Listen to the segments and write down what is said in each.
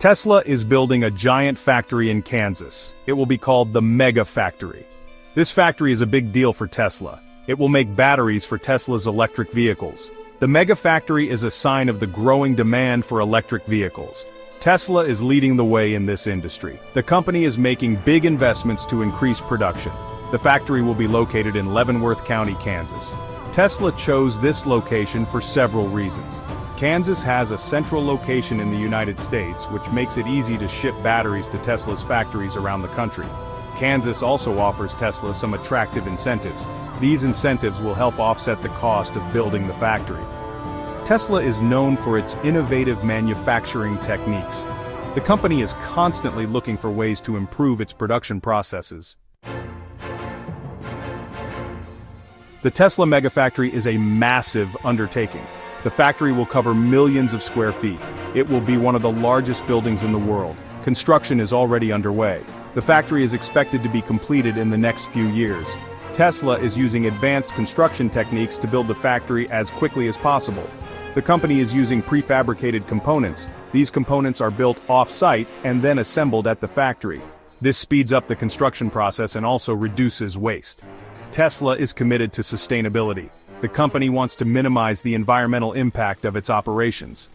Tesla is building a giant factory in Kansas. It will be called the Megafactory. This factory is a big deal for Tesla. It will make batteries for Tesla's electric vehicles. The Megafactory is a sign of the growing demand for electric vehicles. Tesla is leading the way in this industry. The company is making big investments to increase production. The factory will be located in Leavenworth County, Kansas. Tesla chose this location for several reasons. Kansas has a central location in the United States, which makes it easy to ship batteries to Tesla's factories around the country. Kansas also offers Tesla some attractive incentives. These incentives will help offset the cost of building the factory. Tesla is known for its innovative manufacturing techniques. The company is constantly looking for ways to improve its production processes. The Tesla Megafactory is a massive undertaking. The factory will cover millions of square feet. It will be one of the largest buildings in the world. Construction is already underway. The factory is expected to be completed in the next few years. Tesla is using advanced construction techniques to build the factory as quickly as possible. The company is using prefabricated components. These components are built off-site and then assembled at the factory. This speeds up the construction process and also reduces waste. Tesla is committed to sustainability. The company wants to minimize the environmental impact of its operations.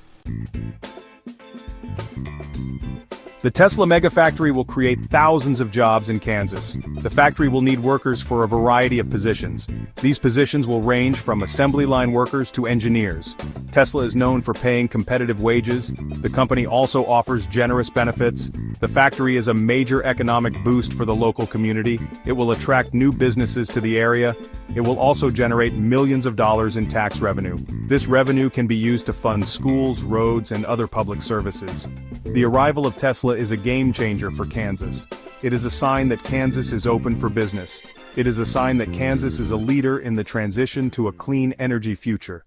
The Tesla Megafactory will create thousands of jobs in Kansas. The factory will need workers for a variety of positions. These positions will range from assembly line workers to engineers. Tesla is known for paying competitive wages. The company also offers generous benefits. The factory is a major economic boost for the local community. It will attract new businesses to the area. It will also generate millions of dollars in tax revenue. This revenue can be used to fund schools, roads, and other public services. The arrival of Tesla is a game changer for Kansas. It is a sign that Kansas is open for business. It is a sign that Kansas is a leader in the transition to a clean energy future.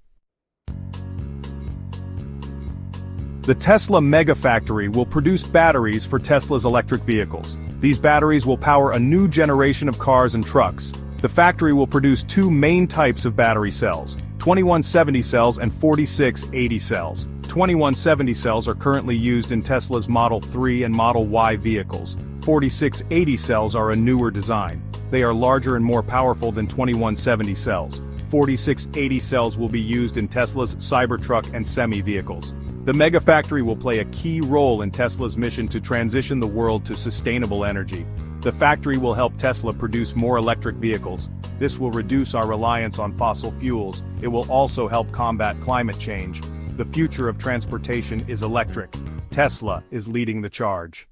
The Tesla Megafactory will produce batteries for Tesla's electric vehicles. These batteries will power a new generation of cars and trucks. The factory will produce two main types of battery cells, 2170 cells and 4680 cells. 2170 cells are currently used in Tesla's Model 3 and Model Y vehicles. 4680 cells are a newer design. They are larger and more powerful than 2170 cells. 4680 cells will be used in Tesla's Cybertruck and Semi vehicles. The Megafactory will play a key role in Tesla's mission to transition the world to sustainable energy. The factory will help Tesla produce more electric vehicles. This will reduce our reliance on fossil fuels. It will also help combat climate change. The future of transportation is electric. Tesla is leading the charge.